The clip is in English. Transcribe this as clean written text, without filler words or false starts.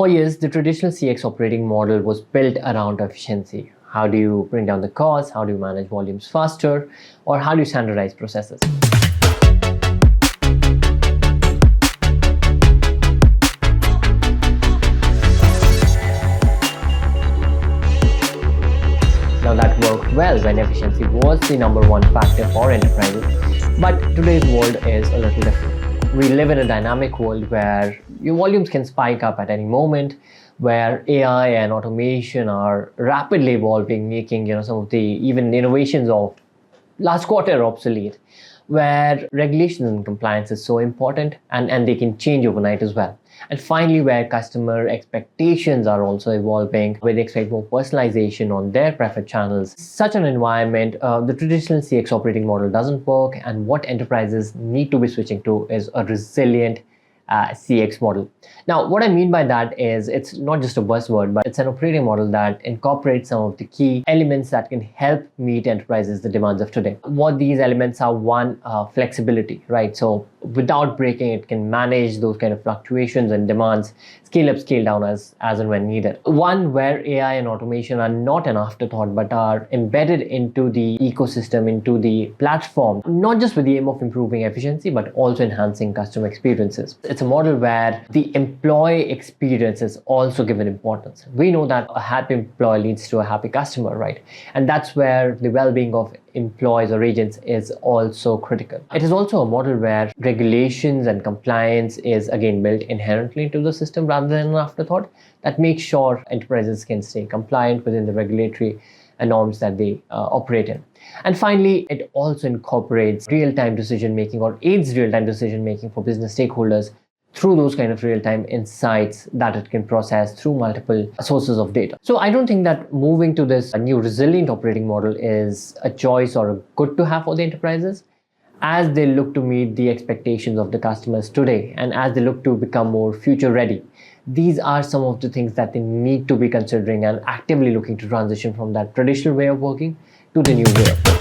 For years, the traditional CX operating model was built around efficiency. How do you bring down the cost? How do you manage volumes faster? Or how do you standardize processes? Now that worked well when efficiency was the number one factor for enterprises, but today's world is a little different. We live in a dynamic world where your volumes can spike up at any moment, where AI and automation are rapidly evolving, making some of the even innovations of last quarter obsolete, where regulation and compliance is so important and they can change overnight as well. And finally, where customer expectations are also evolving, where they expect more personalization on their preferred channels. Such an environment, the traditional CX operating model doesn't work, and what enterprises need to be switching to is a resilient CX model. Now, what I mean by that is it's not just a buzzword, but it's an operating model that incorporates some of the key elements that can help meet enterprises the demands of today. What these elements are: one, flexibility, right? So without breaking, it can manage those kind of fluctuations and demands, scale up, scale down as and when needed. One, where AI and automation are not an afterthought, but are embedded into the ecosystem, into the platform, not just with the aim of improving efficiency, but also enhancing customer experiences. It's a model where the employee experience is also given importance. We know that a happy employee leads to a happy customer, right? And that's where the well-being of employees or agents is also critical. It is also a model where regulations and compliance is again built inherently into the system rather than an afterthought, that makes sure enterprises can stay compliant within the regulatory norms that they operate in. And finally, it also incorporates real-time decision making, or aids real-time decision making for business stakeholders through those kind of real-time insights that it can process through multiple sources of data. So I don't think that moving to this new resilient operating model is a choice or a good to have for the enterprises, as they look to meet the expectations of the customers today and as they look to become more future ready. These are some of the things that they need to be considering and actively looking to transition from that traditional way of working to the new way of working.